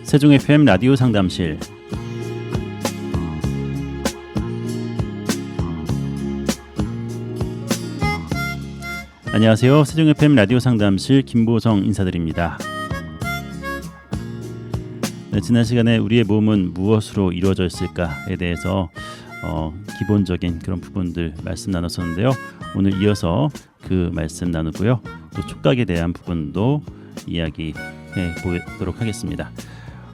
세종 FM 라디오 상담실. 안녕하세요. 세종 FM 라디오 상담실 김보성 인사드립니다. 네, 지난 시간에 우리의 몸은 무엇으로 이루어져 있을까에 대해서 기본적인 그런 부분들 말씀 나눴었는데요. 오늘 이어서 그 말씀 나누고요. 또 촉각에 대한 부분도 이야기해 보도록 하겠습니다.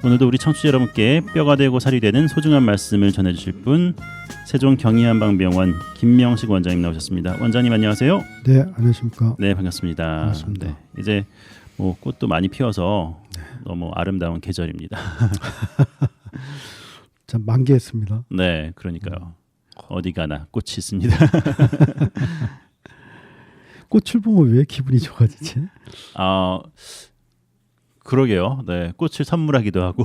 오늘도 우리 청취자 여러분께 뼈가 되고 살이 되는 소중한 말씀을 전해주실 분, 세종 경희한방병원 김명식 원장님 나오셨습니다. 원장님 안녕하세요. 네, 안녕하십니까. 네, 반갑습니다. 반갑습니다. 네, 이제 뭐 꽃도 많이 피어서 너무 아름다운 계절입니다. 참 만개했습니다. 네, 그러니까요. 어디 가나 꽃이 있습니다. 꽃을 보면 왜 기분이 좋아지지? 그러게요. 네, 꽃을 선물하기도 하고.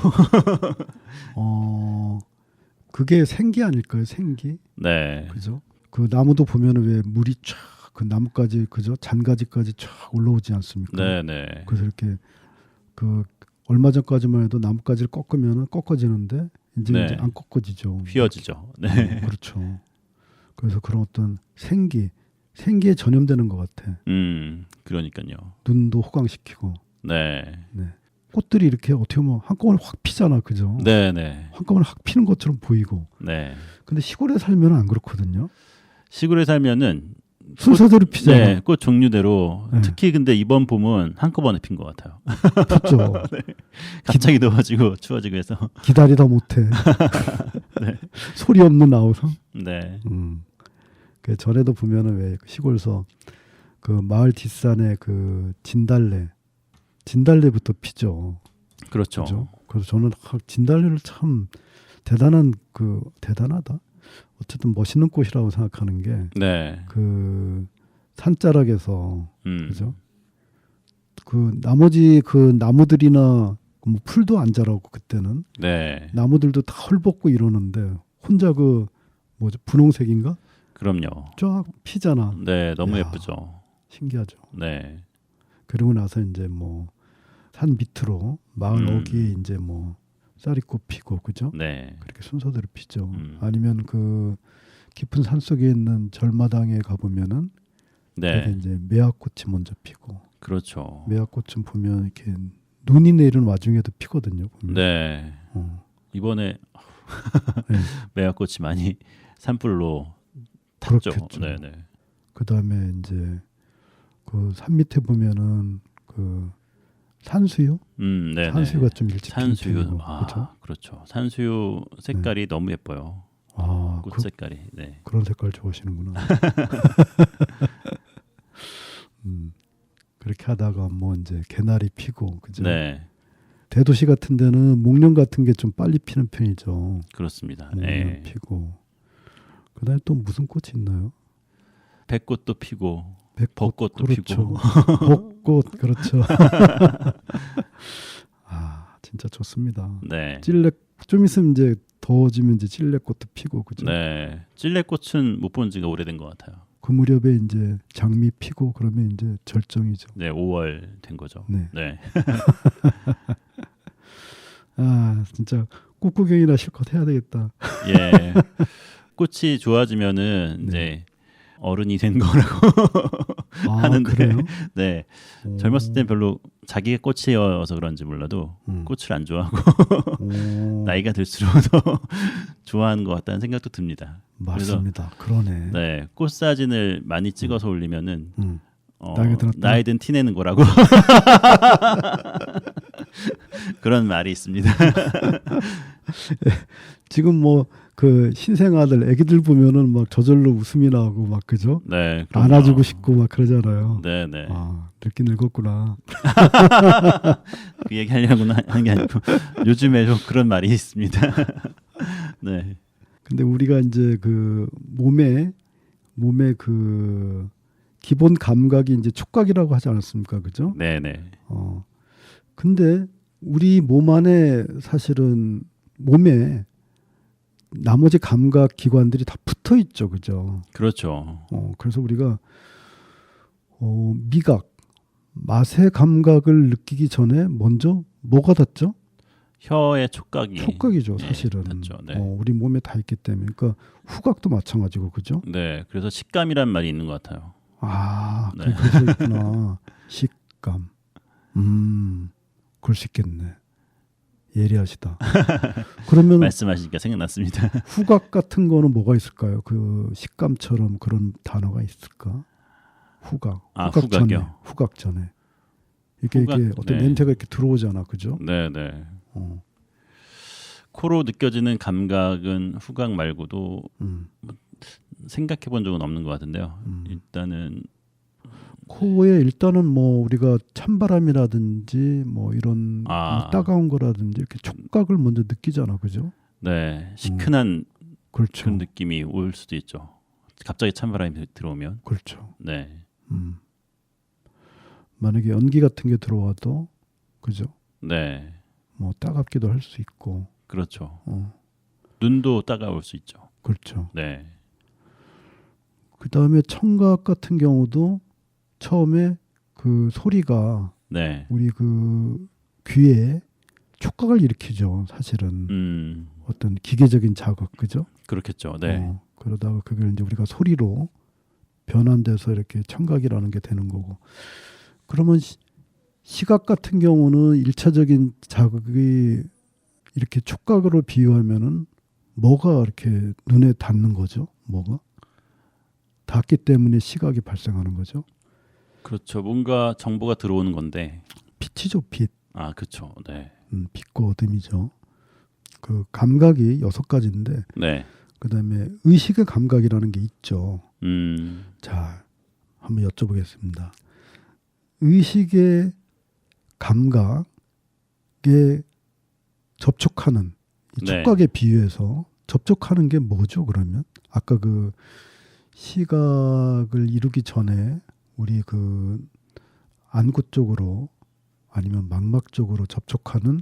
그게 생기 아닐까요? 생기. 네, 그죠? 그 나무도 보면은 왜 물이 쫙 그 나뭇가지 그죠? 잔가지까지 쫙 올라오지 않습니까? 네, 네. 그래서 이렇게 그 얼마 전까지만 해도 나뭇가지를 꺾으면은 꺾어지는데 네. 이제 안 꺾어지죠. 휘어지죠. 네. 그렇죠. 그래서 그런 어떤 생기에 전염되는 것 같아. 그러니까요. 눈도 호강시키고. 네. 네. 꽃들이 이렇게 어떻게 보면 한꺼번에 확 피잖아, 그죠? 네, 네. 한꺼번에 확 피는 것처럼 보이고. 네. 근데 시골에 살면 안 그렇거든요. 시골에 살면은 순서대로 피잖아. 네, 꽃 종류대로. 네. 특히 근데 이번 봄은 한꺼번에 핀 것 같아요. 폈죠. 갑자기 더워지고 추워지고 해서. 기다리다 못해. 네. 소리 없는 아우성. 네. 그 전에도 보면은 왜 시골서 그 마을 뒷산에 그 진달래부터 피죠. 그렇죠. 그죠? 그래서 저는 진달래를 참 대단하다. 어쨌든 멋있는 꽃이라고 생각하는 게 네. 그 산자락에서 그죠? 그 나머지 그 나무들이나 뭐 풀도 안 자라고 그때는 네. 나무들도 다 헐벗고 이러는데 혼자 그 뭐죠? 분홍색인가? 그럼요. 쫙 피잖아. 네, 너무 야. 예쁘죠. 신기하죠. 네. 그러고 나서 이제 뭐 산 밑으로 마을 어귀에 이제 뭐 쌀이꽃 피고 그죠? 네. 그렇게 순서대로 피죠. 아니면 그 깊은 산 속에 있는 절마당에 가보면은 네. 되게 이제 매화꽃이 먼저 피고. 그렇죠. 매화꽃은 보면 이렇게 눈이 내리는 와중에도 피거든요. 보면. 네. 이번에 네. 매화꽃이 많이 산불로 탔죠. 그렇겠죠. 네, 네. 그다음에 이제 그 산 밑에 보면은 그 산수유, 네. 산수유가 좀 일찍 산수유. 피고, 그렇죠? 그렇죠. 산수유 색깔이 너무 예뻐요. 꽃 색깔이. 네. 그런 색깔 좋아하시는구나. 그렇게 하다가 뭐 이제 개나리 피고, 그죠? 네. 대도시 같은 데는 목련 같은 게 좀 빨리 피는 편이죠. 그렇습니다. 목련 네. 피고. 그다음에 또 무슨 꽃이 있나요? 백꽃도 피고, 백꽃, 벚꽃도 그렇죠. 피고. 벚꽃, 그렇죠. 진짜 좋습니다. 네. 좀 있으면 이제 더워지면 이제 찔레꽃도 피고, 그죠? 네. 찔레꽃은 못 본 지가 오래된 것 같아요. 그 무렵에 이제 장미 피고 그러면 이제 절정이죠. 네, 5월 된 거죠. 네. 네. 진짜 꽃구경이나 실컷 해야 되겠다. 예. 꽃이 좋아지면은 이제 어른이 된 거라고 하는데. 그래요? 네. 젊었을 땐 별로 자기가 꽃이어서 그런지 몰라도 꽃을 안 좋아하고 나이가 들수록 더 좋아하는 것 같다는 생각도 듭니다. 맞습니다. 그러네. 네, 꽃 사진을 많이 찍어서 올리면은 나이 든 티 내는 거라고 그런 말이 있습니다. 지금 뭐 그 신생아들 애기들 보면은 막 저절로 웃음이 나고 막 그죠? 네, 안아주고 싶고 막 그러잖아요. 네, 네. 늙긴 늙었구나. 그 얘기 하려고 하는 게 아니고 요즘에도 그런 말이 있습니다. 네. 근데 우리가 이제 그 몸에 그 기본 감각이 이제 촉각이라고 하지 않았습니까, 그죠? 네, 네. 근데 우리 몸 안에 사실은 몸에 나머지 감각 기관들이 다 붙어 있죠, 그죠? 그렇죠. 그래서 우리가 미각, 맛의 감각을 느끼기 전에 먼저 뭐가 닿죠? 혀의 촉각이 촉각이죠, 사실은. 닿죠. 네. 우리 몸에 다 있기 때문에. 그러니까 후각도 마찬가지고, 그죠? 네. 그래서 식감이란 말이 있는 것 같아요. 아, 네. 그래서 있구나. 식감. 그럴 수 있겠네. 예리하시다. 그러면 말씀하시니까 생각났습니다. 후각 같은 거는 뭐가 있을까요? 그 식감처럼 그런 단어가 있을까? 후각. 아, 후각 전에. 후각이요? 후각 전에. 이게 어떤 네. 냄새가 이렇게 들어오잖아, 그죠? 네, 네. 어. 코로 느껴지는 감각은 후각 말고도 생각해 본 적은 없는 것 같은데요. 일단은 코에 일단은 뭐 우리가 찬바람이라든지 뭐 이런 뭐 따가운 거라든지 이렇게 촉각을 먼저 느끼잖아, 그죠? 네, 시큰한 그렇죠. 그런 느낌이 올 수도 있죠. 갑자기 찬바람이 들어오면. 그렇죠. 네, 만약에 연기 같은 게 들어와도 그죠? 네, 뭐 따갑기도 할 수 있고. 그렇죠. 눈도 따가울 수 있죠. 그렇죠. 네, 그 다음에 청각 같은 경우도 처음에 그 소리가 네, 우리 그 귀에 촉각을 일으키죠. 사실은 어떤 기계적인 자극, 그죠? 그렇겠죠. 네, 그러다가 그걸 이제 우리가 소리로 변환돼서 이렇게 청각이라는 게 되는 거고. 그러면 시각 같은 경우는 1차적인 자극이 이렇게 촉각으로 비유하면은 뭐가 이렇게 눈에 닿는 거죠? 뭐가? 닿기 때문에 시각이 발생하는 거죠. 그렇죠. 뭔가 정보가 들어오는 건데. 빛이죠, 빛. 아, 그렇죠. 네, 빛과 어둠이죠. 그 감각이 6가지인데 네, 그다음에 의식의 감각이라는 게 있죠. 음, 자, 한번 여쭤보겠습니다. 의식의 감각에 접촉하는 이 네. 촉각에 비유해서 접촉하는 게 뭐죠? 그러면 아까 그 시각을 이루기 전에 우리 그 안구 쪽으로 아니면 망막 쪽으로 접촉하는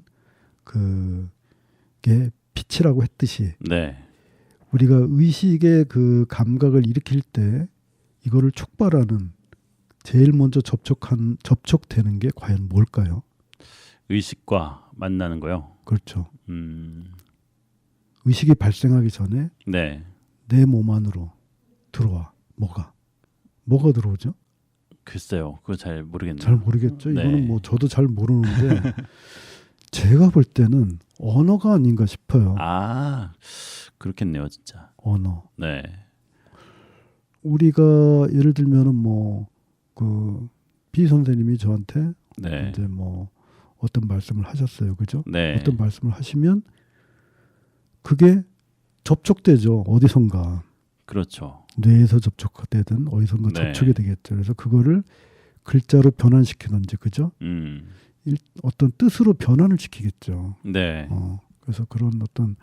그게 빛이라고 했듯이 네, 우리가 의식의 그 감각을 일으킬 때 이거를 촉발하는 제일 먼저 접촉되는 게 과연 뭘까요? 의식과 만나는 거요. 그렇죠. 음, 의식이 발생하기 전에 네, 내 몸 안으로 들어와. 뭐가 들어오죠? 글쎄요. 그거 잘 모르겠네요. 잘 모르겠죠. 네. 이거는 뭐 저도 잘 모르는데 제가 볼 때는 언어가 아닌가 싶어요. 아, 그렇겠네요, 진짜. 언어. 네, 우리가 예를 들면은 뭐 그 비 선생님이 저한테 네, 이제 뭐 어떤 말씀을 하셨어요, 그죠? 네, 어떤 말씀을 하시면 그게 접촉되죠. 어디선가 그렇죠. 뇌에서 접촉되든 어디선가 네. 접촉이 되겠죠. 그래서 그거를 글자로 변환시키든지, 그죠? 어떤 뜻으로 변환을 시키겠죠. 네, 그래서 그런 어떤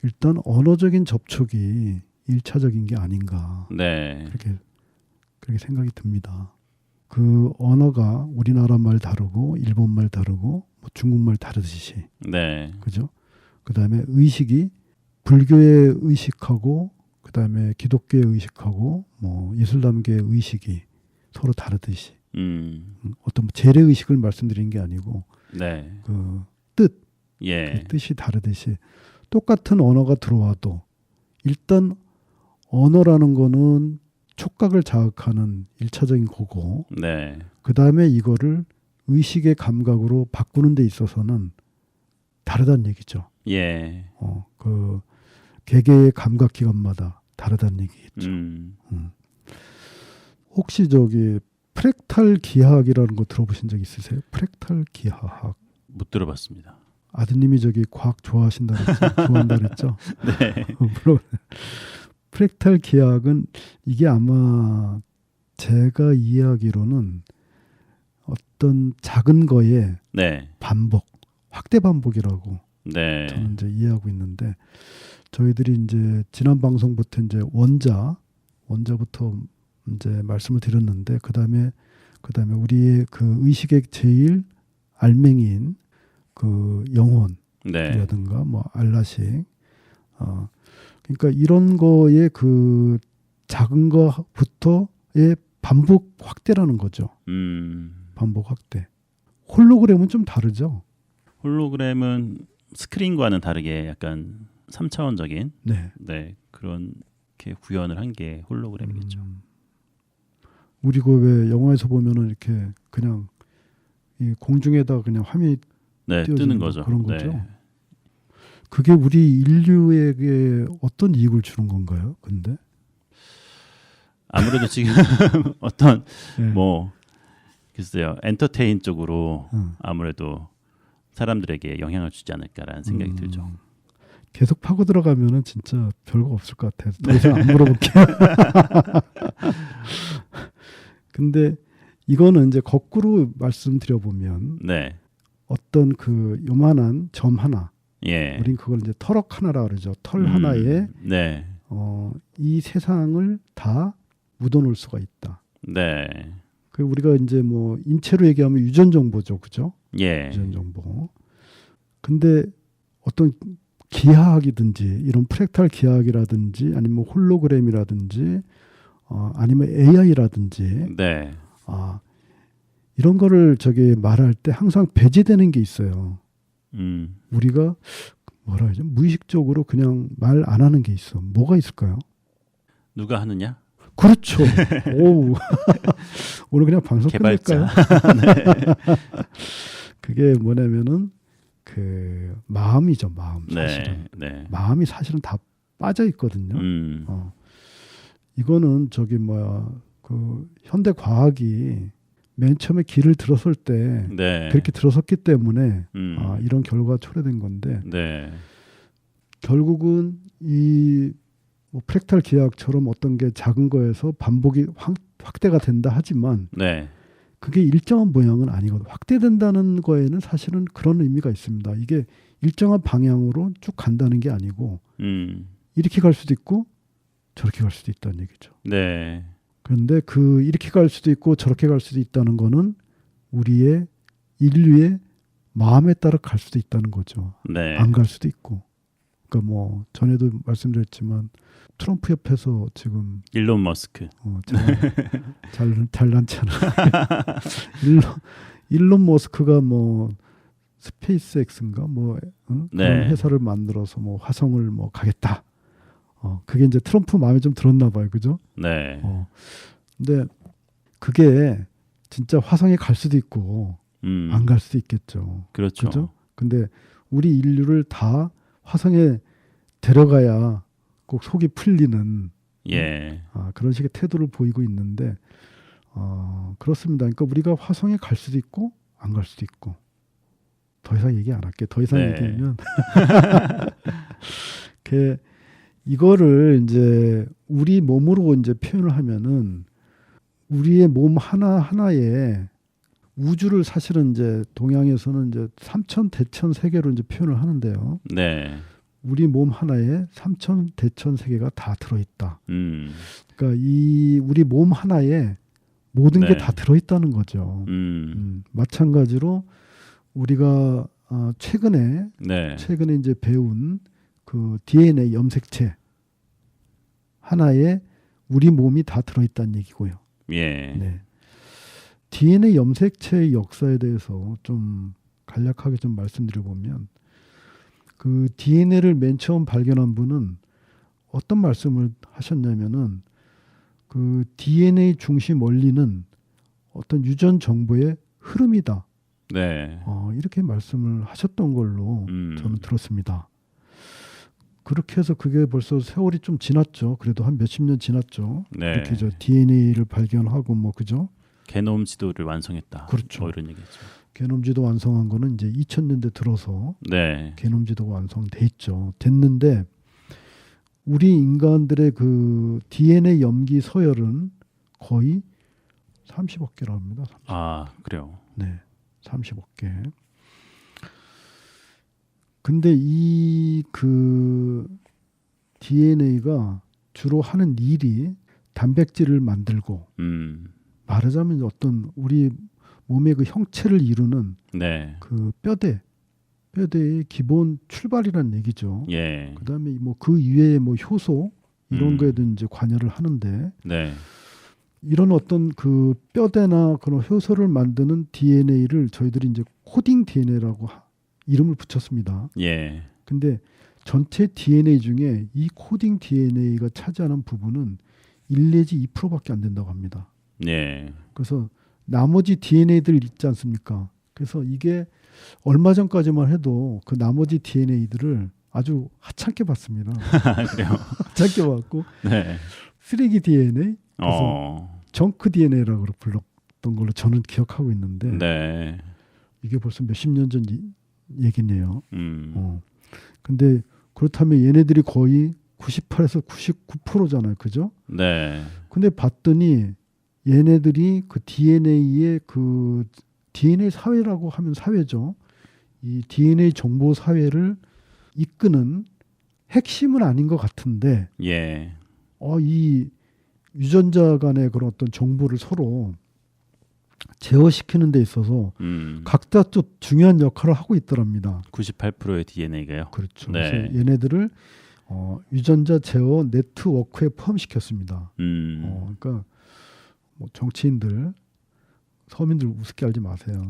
일단 언어적인 접촉이 1차적인 게 아닌가 네, 그렇게 생각이 듭니다. 그 언어가 우리나라 말 다르고 일본 말 다르고 뭐 중국말 다르듯이 네, 그죠? 그다음에 의식이 불교의 의식하고 그다음에 기독교의 의식하고 뭐 이슬람교의 의식이 서로 다르듯이 어떤 뭐 재래 의식을 말씀드린 게 아니고 네, 그 뜻, 예, 그 뜻이 다르듯이 똑같은 언어가 들어와도 일단 언어라는 거는 촉각을 자극하는 1차적인 거고 네, 그다음에 이거를 의식의 감각으로 바꾸는 데 있어서는 다르다는 얘기죠. 예, 그 개개의 감각 기관마다 다르다는 얘기겠죠. 혹시 저기 프랙탈 기하학이라는 거 들어보신 적 있으세요? 프랙탈 기하학. 못 들어봤습니다. 아드님이 저기 과학 좋아한다 그랬죠? 네, 물론 프랙탈 기하학은 이게 아마 제가 이해하기로는 어떤 작은 거에 네, 반복, 확대 반복이라고 네, 저는 이제 이해하고 있는데 저희들이 이제 지난 방송부터 이제 원자부터 이제 말씀을 드렸는데 그다음에 우리의 그 의식의 제일 알맹이인 그 네, 영혼이라든가 뭐 알라식 그러니까 이런 거에 그 작은 거부터의 반복 확대라는 거죠. 반복 확대. 홀로그램은 좀 다르죠. 홀로그램은 스크린과는 다르게 약간 3차원적인 네. 그런 이렇게 구현을 한 게 홀로그램이겠죠. 우리가 왜 영화에서 보면은 이렇게 그냥 이 공중에다 그냥 화면이 네, 띄워지는 뜨는 거, 거죠. 그런 거죠. 그게 우리 인류에게 어떤 이익을 주는 건가요? 근데 아무래도 지금 어떤 네. 뭐 글쎄요, 엔터테인 쪽으로 음. 아무래도 사람들에게 영향을 주지 않을까라는 생각이 들죠. 계속 파고 들어가면은 진짜 별거 없을 것 같아서 더 이상 안 물어볼게요. 근데 이거는 이제 거꾸로 말씀드려 보면 네, 어떤 그 요만한 점 하나, 예, 우린 그걸 이제 털럭 하나라 그러죠. 털 하나에 네, 이 세상을 다 묻어놓을 수가 있다. 네, 그 우리가 이제 뭐 인체로 얘기하면 유전 정보죠, 그죠? 예, 유전 정보. 근데 어떤 기하학이든지 이런 프랙탈 기하학이라든지 아니면 홀로그램이라든지 아니면 AI라든지 네, 이런 거를 저기 말할 때 항상 배제되는 게 있어요. 우리가 뭐라 하죠? 무의식적으로 그냥 말 안 하는 게 있어. 뭐가 있을까요? 누가 하느냐? 그렇죠. 오. 오늘 그냥 방송 개발자. 끝낼까요? 그게 뭐냐면은 그 마음이죠. 마음 사실은. 네. 마음이 사실은 다 빠져 있거든요. 이거는 저기 뭐야 그 현대 과학이 맨 처음에 길을 들어설 때 네. 그렇게 들어섰기 때문에 이런 결과가 초래된 건데 네. 결국은 이 뭐 프랙탈 기하학처럼 어떤 게 작은 거에서 반복이 확대가 된다 하지만 네. 그게 일정한 모양은 아니거든요. 확대된다는 거에는 사실은 그런 의미가 있습니다. 이게 일정한 방향으로 쭉 간다는 게 아니고 이렇게 갈 수도 있고 저렇게 갈 수도 있다는 얘기죠. 네. 그런데 그 이렇게 갈 수도 있고 저렇게 갈 수도 있다는 거는 우리의 인류의 마음에 따라 갈 수도 있다는 거죠. 네. 안 갈 수도 있고. 그러니까 뭐 전에도 말씀드렸지만 트럼프 옆에서 지금 일론 머스크. 잘난잖아. 일론 머스크가 뭐 스페이스X인가 뭐 그런 네. 회사를 만들어서 뭐 화성을 뭐 가겠다. 그게 이제 트럼프 마음에 좀 들었나 봐요, 그죠? 네. 근데 그게 진짜 화성에 갈 수도 있고 안 갈 수도 있겠죠. 그렇죠. 그죠? 근데 우리 인류를 다 화성에 데려가야 꼭 속이 풀리는 예. 그런 식의 태도를 보이고 있는데 그렇습니다. 그러니까 우리가 화성에 갈 수도 있고 안 갈 수도 있고 더 이상 얘기 안 할게. 더 이상 네. 얘기하면 이거를 이제 우리 몸으로 이제 표현을 하면은 우리의 몸 하나 하나에 우주를 사실은 이제 동양에서는 이제 삼천 대천 세계로 이제 표현을 하는데요. 네. 우리 몸 하나에 삼천 대천 세계가 다 들어있다. 그러니까 이 우리 몸 하나에 모든 네. 게 다 들어있다는 거죠. 마찬가지로 우리가 최근에 이제 배운 그 DNA 염색체 하나에 우리 몸이 다 들어있다는 얘기고요. 예. 네. DNA 염색체의 역사에 대해서 좀 간략하게 좀 말씀드려보면 그 DNA를 맨 처음 발견한 분은 어떤 말씀을 하셨냐면은 그 DNA 중심 원리는 어떤 유전 정보의 흐름이다. 네. 이렇게 말씀을 하셨던 걸로 저는 들었습니다. 그렇게 해서 그게 벌써 세월이 좀 지났죠. 그래도 한 몇십 년 지났죠. 네. 이렇게 저 DNA를 발견하고 뭐 그죠? 게놈 지도를 완성했다. 그렇죠. 뭐 이런 얘기죠. 게놈 지도 완성한 거는 이제 2000년대 들어서 네. 게놈 지도가 완성돼 있죠. 됐는데 우리 인간들의 그 DNA 염기 서열은 거의 30억 개라고 합니다. 30억. 그래요. 네. 30억 개. 근데 이 그 DNA가 주로 하는 일이 단백질을 만들고 말하자면 어떤 우리 몸의 그 형체를 이루는 네. 그 뼈대 뼈대의 기본 출발이라는 얘기죠. 예. 그다음에 뭐 그 이외에 뭐 효소 이런 거에도 이제 관여를 하는데 네. 이런 어떤 그 뼈대나 그런 효소를 만드는 DNA를 저희들이 이제 코딩 DNA라고 이름을 붙였습니다. 예. 근데 전체 DNA 중에 이 코딩 DNA가 차지하는 부분은 1 내지 2%밖에 안 된다고 합니다. 예. 그래서 나머지 DNA들 있지 않습니까? 그래서 이게 얼마 전까지만 해도 그 나머지 DNA들을 아주 하찮게 봤습니다. 그래요. 하찮게 봤고 네. 쓰레기 DNA, 그래서 어. 정크 DNA라고 불렀던 걸로 저는 기억하고 있는데 네. 이게 벌써 몇십 년 전 얘기네요. 음. 근데 그렇다면 얘네들이 거의 98에서 99%잖아요. 그죠? 네. 근데 봤더니 얘네들이 그 DNA의 그 DNA 사회라고 하면 사회죠. 이 DNA 정보 사회를 이끄는 핵심은 아닌 것 같은데 예. 이 유전자 간의 그런 어떤 정보를 서로 제어시키는 데 있어서 각자 또 중요한 역할을 하고 있더랍니다. 98%의 DNA가요. 그렇죠. 네. 그래서 얘네들을 유전자 제어 네트워크에 포함시켰습니다. 그러니까 뭐 정치인들, 서민들 우습게 알지 마세요.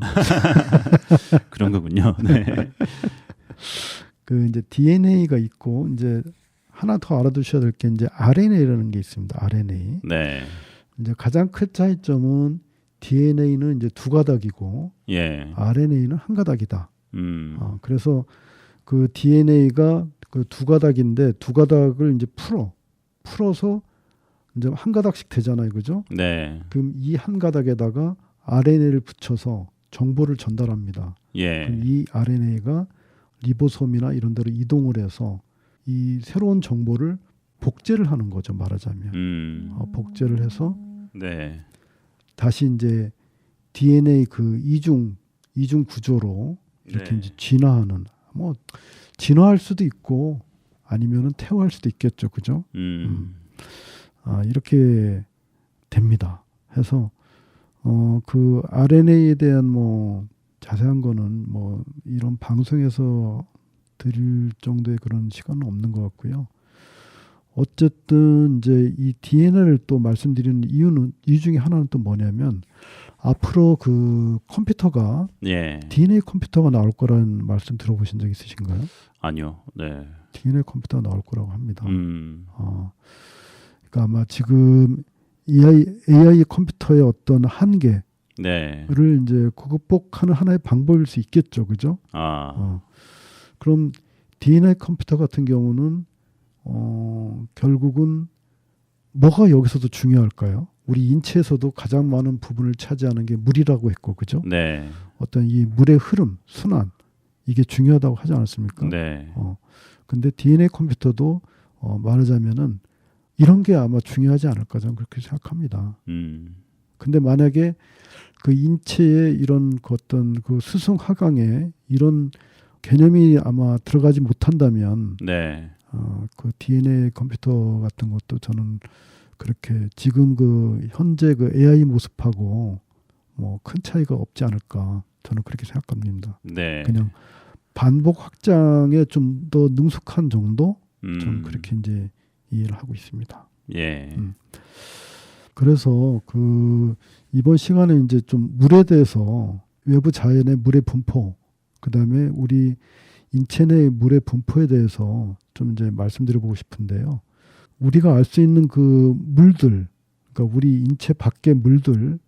그런 거군요. 네. 그 이제 DNA가 있고 이제 하나 더 알아두셔야 될 게 이제 RNA라는 게 있습니다. RNA. 네. 이제 가장 큰 차이점은 DNA는 이제 두 가닥이고 예. RNA는 한 가닥이다. 그래서 그 DNA가 그 두 가닥인데 두 가닥을 이제 풀어서 이제 한 가닥씩 되잖아요, 그죠? 네. 그럼 이 한 가닥에다가 RNA를 붙여서 정보를 전달합니다. 예. 그럼 이 RNA가 리보솜이나 이런 데로 이동을 해서 이 새로운 정보를 복제를 하는 거죠, 말하자면. 복제를 해서 네. 다시 이제 DNA 그 이중 구조로 이렇게 네. 이제 진화하는, 뭐 진화할 수도 있고 아니면은 퇴화할 수도 있겠죠, 그죠? 이렇게 됩니다. 해서 그 RNA에 대한 뭐 자세한 거는 뭐 이런 방송에서 드릴 정도의 그런 시간은 없는 것 같고요. 어쨌든 이제 이 DNA를 또 말씀드리는 이유 중에 하나는 또 뭐냐면 앞으로 그 컴퓨터가 예. DNA 컴퓨터가 나올 거라는 말씀 들어보신 적 있으신가요? 아니요. 네. DNA 컴퓨터가 나올 거라고 합니다. 그러니까 아마 지금 AI 컴퓨터의 어떤 한계를 네. 이제 극복하는 하나의 방법일 수 있겠죠, 그죠? 그럼 DNA 컴퓨터 같은 경우는 결국은 뭐가 여기서도 중요할까요? 우리 인체에서도 가장 많은 부분을 차지하는 게 물이라고 했고, 그죠? 네. 어떤 이 물의 흐름, 순환 이게 중요하다고 하지 않았습니까? 네. 근데 DNA 컴퓨터도 말하자면은 이런 게 아마 중요하지 않을까 저는 그렇게 생각합니다. 근데 만약에 그 인체의 이런 그 어떤 그 수승하강에 이런 개념이 아마 들어가지 못한다면 네. 그 DNA 컴퓨터 같은 것도 저는 그렇게 지금 그 현재 그 AI 모습하고 뭐 큰 차이가 없지 않을까 저는 그렇게 생각합니다. 네. 그냥 반복 확장에 좀 더 능숙한 정도 저는 그렇게 이제 이해를 하고 있습니다. 예. 그래서 그 이번 시간에 이제 좀 물에 대해서 외부 자연의 물의 분포, 그다음에 우리 인체 내 물의 분포에 대해서 좀 이제 말씀드려보고 싶은데요. 우리가 알 수 있는 그 물들, 그러니까 우리 인체 밖의 물들의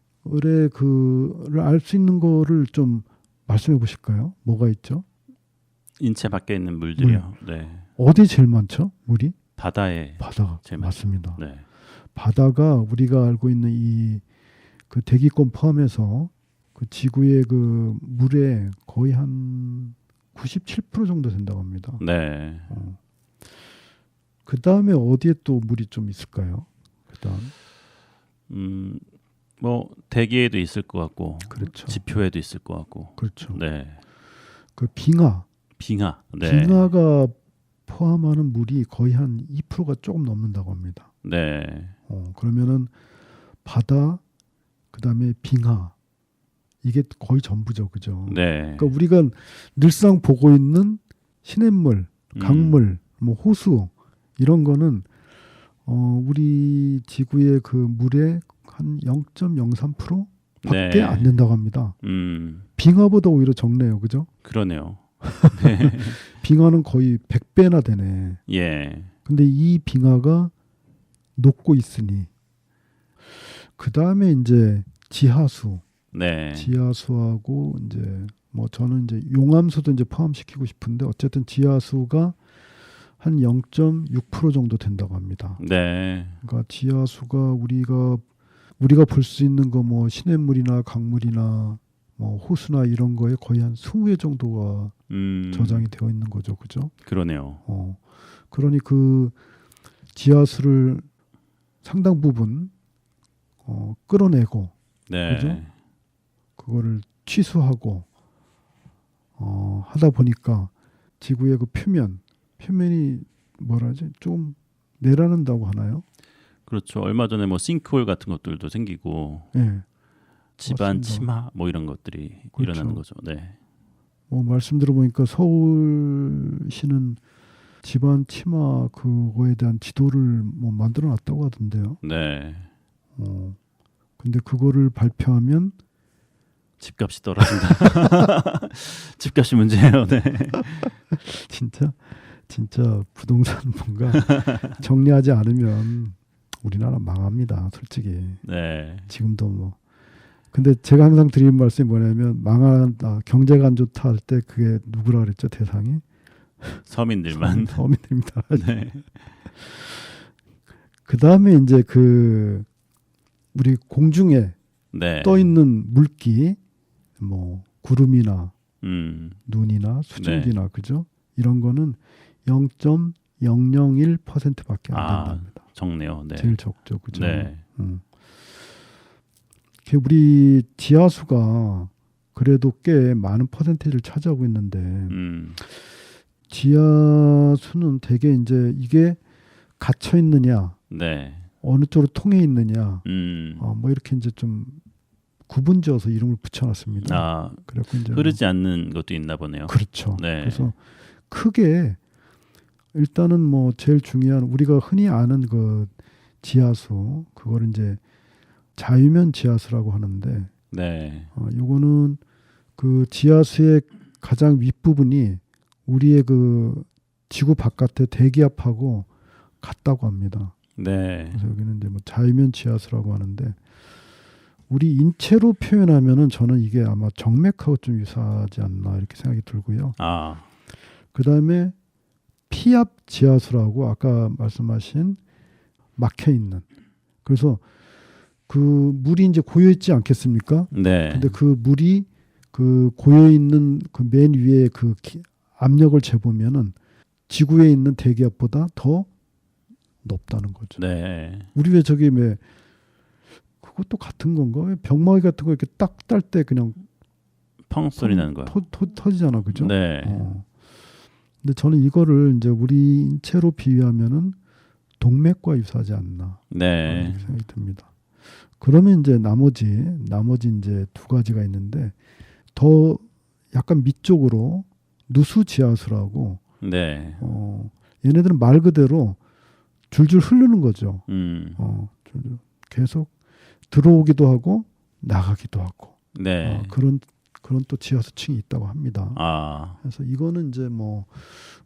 그를 알 수 있는 거를 좀 말씀해 보실까요? 뭐가 있죠? 인체 밖에 있는 물들이요. 네. 어디 제일 많죠? 물이? 바다에 바다가 제일 맞습니다. 네. 바다가 우리가 알고 있는 이 그 대기권 포함해서 그 지구의 그 물의 거의 한 97% 정도 된다고 합니다. 네. 그 다음에 어디에 또 물이 좀 있을까요? 그다음 뭐 대기에도 있을 것 같고, 그렇죠. 지표에도 있을 것 같고. 그렇죠. 네. 그 빙하, 빙하. 네. 빙하가 포함하는 물이 거의 한 2%가 조금 넘는다고 합니다. 네. 그러면은 바다, 그다음에 빙하 이게 거의 전부죠, 그죠? 네. 그러니까 우리가 늘상 보고 있는 시냇물, 강물, 뭐 호수 이런 거는 우리 지구의 그 물의 한 0.03% 밖에 네. 안 된다고 합니다. 음. 빙하보다 오히려 적네요, 그죠? 그러네요. 빙하는 거의 100배나 되네. 예. 근데 이 빙하가 녹고 있으니 그 다음에 이제 지하수, 네. 지하수하고 이제 뭐 저는 이제 용암수도 이제 포함시키고 싶은데 어쨌든 지하수가 한 0.6% 정도 된다고 합니다. 네. 그러니까 지하수가 우리가 볼 수 있는 거 뭐 시냇물이나 강물이나 뭐 호수나 이런 거에 거의 한 20회 정도가 저장이 되어 있는 거죠, 그죠? 그러네요. 그러니 그 지하수를 상당 부분 끌어내고 네. 그죠? 그거를 취수하고 하다 보니까 지구의 그 표면이 뭐라지 좀 내려앉는다고 하나요? 그렇죠. 얼마 전에 뭐 싱크홀 같은 것들도 생기고 예. 집안 맞습니다. 침하 뭐 이런 것들이 그렇죠. 일어나는 거죠. 네. 뭐 말씀 들어보니까 서울시는 집안 침하 그거에 대한 지도를 뭐 만들어 놨다고 하던데요. 네. 근데 그거를 발표하면 집값이 떨어진다. 집값이 문제예요. 네. 진짜 부동산 뭔가 정리하지 않으면 우리나라 망합니다. 솔직히. 네. 지금도 뭐. 근데 제가 항상 드리는 말씀이 뭐냐면 망한다. 경제가 안 좋다 할 때 그게 누구라 그랬죠? 대상이? 서민들만. 서민들입니다. 네. 그다음에 이제 그 우리 공중에 네. 떠 있는 물기 뭐 구름이나 눈이나 수증기나 네. 그죠? 이런 거는 0.001%밖에 안 된답니다. 적네요. 네. 제일 적죠, 그죠? 네. 우리 지하수가 그래도 꽤 많은 퍼센테이지를 차지하고 있는데 지하수는 되게 이제 이게 갇혀 있느냐, 네. 어느 쪽으로 통해 있느냐, 뭐 이렇게 이제 좀 구분지어서 이름을 붙여놨습니다. 그래서 이제 흐르지 않는 것도 있나 보네요. 그렇죠. 네. 그래서 크게 일단은 뭐 제일 중요한 우리가 흔히 아는 그 지하수 그거를 이제 자유면 지하수라고 하는데, 네. 요거는 그 지하수의 가장 윗부분이 우리의 그 지구 바깥의 대기압하고 같다고 합니다. 네. 그래서 여기는 이제 뭐 자유면 지하수라고 하는데 우리 인체로 표현하면은 저는 이게 아마 정맥하고 좀 유사하지 않나 이렇게 생각이 들고요. 그 다음에 피압 지하수라고 아까 말씀하신 막혀 있는. 그래서 그 물이 이제 고여 있지 않겠습니까? 네. 근데 그 물이 그 고여 있는 그 맨 위에 그 압력을 재보면은 지구에 있는 대기압보다 더 높다는 거죠. 네. 우리 왜 저기 왜 그것도 같은 건가? 왜 병마개 같은 거 이렇게 딱 딸 때 그냥 펑 소리 나는 거야. 터지잖아, 그죠? 네. 근데 저는 이거를 이제 우리 인체로 비유하면은 동맥과 유사하지 않나 네. 이렇게 생각이 듭니다. 그러면 이제 나머지 이제 두 가지가 있는데 더 약간 밑쪽으로 누수 지하수라고 네. 얘네들은 말 그대로 줄줄 흐르는 거죠. 줄줄. 계속 들어오기도 하고 나가기도 하고 네. 그런 또 지하수층이 있다고 합니다. 그래서 이거는 이제 뭐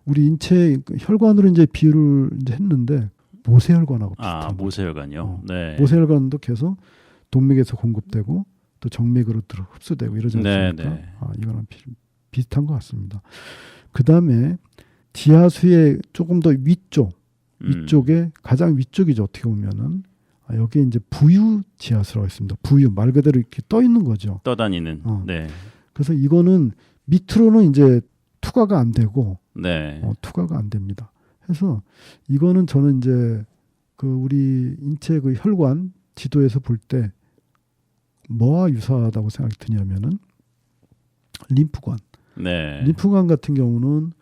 우리 인체 혈관으로 이제 비유를 이제 했는데 모세혈관하고 비슷한 모세혈관이요. 네. 모세혈관도 계속 동맥에서 공급되고 또 정맥으로 들어 흡수되고 이러지 않습니까? 네. 이거랑 비슷한 것 같습니다. 그 다음에 지하수의 조금 더 위쪽에 가장 위쪽이죠. 어떻게 보면은 여기에 이제 부유 지하수라고 있습니다. 부유 말 그대로 이렇게 떠 있는 거죠. 떠다니는. 네. 그래서 이거는 밑으로는 이제 투과가 안 되고 네. 투과가 안 됩니다. 그래서 이거는 저는 이제 그 우리 인체 그 혈관 지도에서 볼 때 뭐와 유사하다고 생각이 드냐면은 림프관. 네. 림프관 같은 경우는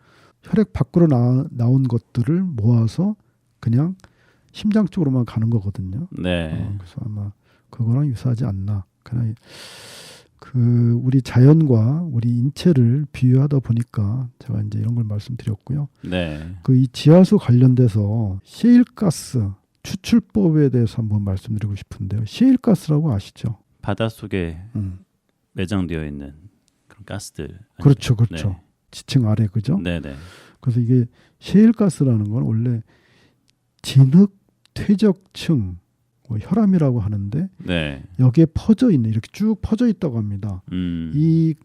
혈액 밖으로 나온 것들을 모아서 그냥 심장 쪽으로만 가는 거거든요. 네. 그래서 아마 그거랑 유사하지 않나. 그냥 그 우리 자연과 우리 인체를 비유하다 보니까 제가 이제 이런 걸 말씀드렸고요. 네. 그 이 지하수 관련돼서 시일가스 추출법에 대해서 한번 말씀드리고 싶은데요. 시일가스라고 아시죠? 바닷속에 매장되어 있는 그런 가스들. 아니죠? 그렇죠, 그렇죠. 네. 지층 아래 그죠? 네네. 그래서 이게 시일가스라는 건 원래 진흙 퇴적층 뭐 혈암이라고 하는데 네. 여기에 퍼져 있는 이렇게 쭉 퍼져 있다고 합니다. 음. 이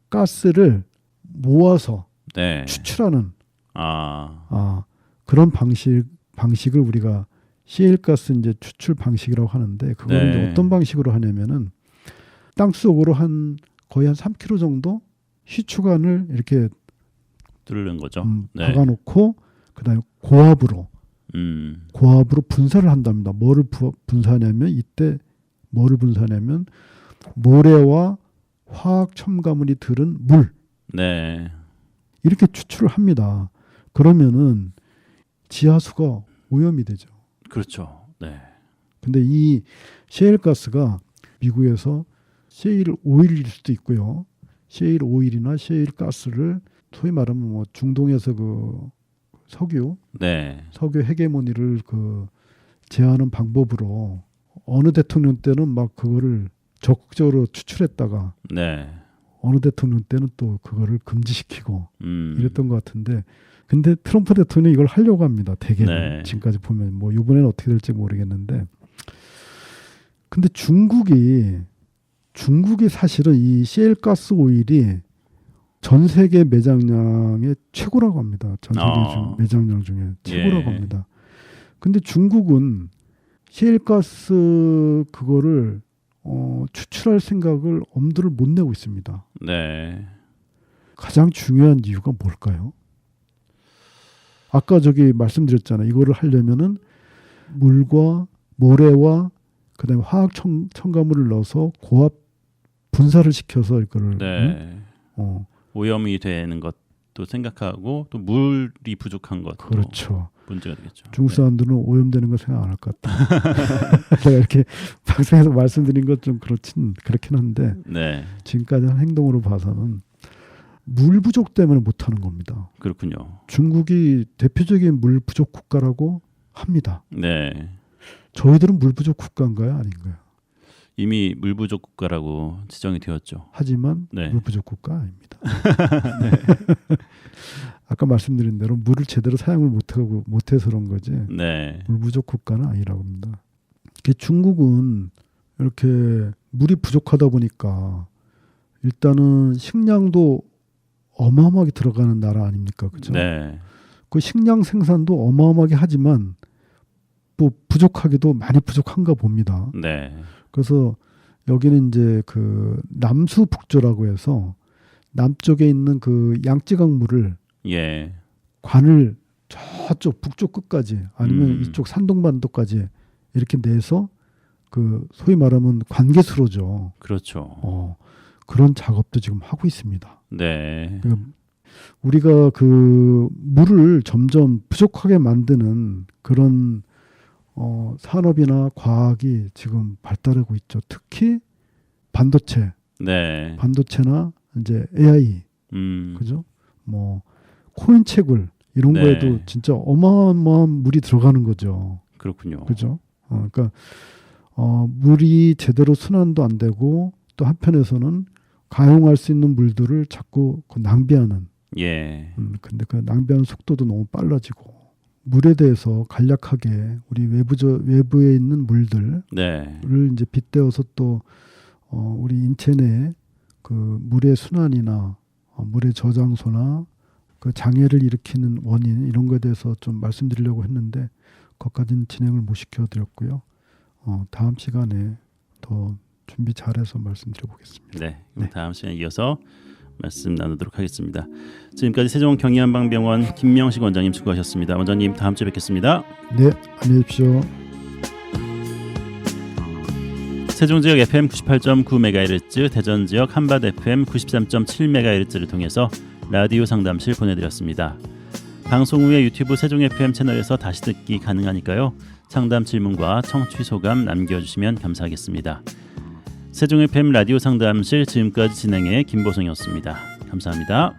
가스를 모아서 네. 추출하는 아. 그런 방식을 우리가 시일가스 이제 추출 방식이라고 하는데 그걸 네. 이제 어떤 방식으로 하냐면은 땅 속으로 거의 한 3km 정도 희추관을 이렇게 뚫는 거죠. 네. 박아놓고 그다음에 고압으로 분사를 한답니다. 뭐를 분사하냐면 이때 뭐를 분사하냐면 모래와 화학 첨가물이 들은 물 네. 이렇게 추출을 합니다. 그러면은 지하수가 오염이 되죠. 그렇죠. 네. 근데 이 셰일가스가 미국에서 셰일 오일일 수도 있고요. 셰일 오일이나 셰일 가스를 소위 말하면 뭐 중동에서 그 석유 헤게모니를 그 제하는 방법으로 어느 대통령 때는 막 그거를 적극적으로 추출했다가 네. 어느 대통령 때는 또 그거를 금지시키고 이랬던 것 같은데 근데 트럼프 대통령이 이걸 하려고 합니다. 대개는 네. 지금까지 보면 뭐 이번에는 어떻게 될지 모르겠는데 근데 중국이 사실은 이 셰일가스 오일이 전 세계 매장량의 최고라고 합니다. 전 세계 매장량 중에 최고라고 합니다. 근데 중국은 셰일가스 그거를 추출할 생각을 엄두를 못 내고 있습니다. 네. 가장 중요한 이유가 뭘까요? 아까 저기 말씀드렸잖아요. 이거를 하려면은 물과 모래와 그다음에 화학 첨가물을 넣어서 고압 분사를 시켜서 이거를 네. 오염이 되는 것도 생각하고 또 물이 부족한 것도 그렇죠. 문제가 되겠죠. 중국 사람들은 오염되는 거 생각 안 할 것 같다. 제가 이렇게 방송에서 말씀드린 것 좀 그렇긴 한데 네. 지금까지 한 행동으로 봐서는 물 부족 때문에 못하는 겁니다. 그렇군요. 중국이 대표적인 물 부족 국가라고 합니다. 네. 저희들은 물 부족 국가인가요? 아닌가요? 이미 물 부족 국가라고 지정이 되었죠. 하지만 네. 물 부족 국가 아닙니다. 네. 아까 말씀드린 대로 물을 제대로 사용을 못해서 그런 거지. 네. 물 부족 국가는 아니라고 합니다. 중국은 이렇게 물이 부족하다 보니까 일단은 식량도 어마어마하게 들어가는 나라 아닙니까? 그죠? 네. 그 식량 생산도 어마어마하게 하지만 또 부족하게도 많이 부족한가 봅니다. 네. 그래서 여기는 이제 그 남수북조라고 해서 남쪽에 있는 그 양쯔강물을 예. 관을 저쪽 북쪽 끝까지 아니면 이쪽 산동반도까지 이렇게 내서 그 소위 말하면 관계수로죠. 그렇죠. 그런 작업도 지금 하고 있습니다. 네. 우리가 그 물을 점점 부족하게 만드는 그런 산업이나 과학이 지금 발달하고 있죠. 특히 반도체, 네. 반도체나 이제 AI, 그죠? 뭐 코인 채굴 이런 네. 거에도 진짜 어마어마한 물이 들어가는 거죠. 그렇군요. 그죠? 그러니까 물이 제대로 순환도 안 되고 또 한편에서는 가용할 수 있는 물들을 자꾸 낭비하는. 예. 근데 그 낭비하는 속도도 너무 빨라지고 물에 대해서 간략하게 우리 외부에 있는 물들을 네. 이제 빗대어서 또 우리 인체 내 그 물의 순환이나 물의 저장소나 그 장애를 일으키는 원인 이런 거에 대해서 좀 말씀드리려고 했는데 그것까지는 진행을 못 시켜드렸고요. 다음 시간에 더 준비 잘해서 말씀드려보겠습니다. 네. 그럼 다음 시간에 이어서 말씀 나누도록 하겠습니다. 지금까지 세종 경희한방병원 김명식 원장님 수고하셨습니다. 원장님 다음 주에 뵙겠습니다. 네, 안녕히 계십시오. 세종 지역 FM 98.9MHz, 대전 지역 한밭 FM 93.7MHz를 통해서 라디오 상담실 보내드렸습니다. 방송 후에 유튜브 세종 FM 채널에서 다시 듣기 가능하니까요. 상담 질문과 청취 소감 남겨주시면 감사하겠습니다. 세종 FM 라디오 상담실 지금까지 진행의 김보성이었습니다. 감사합니다.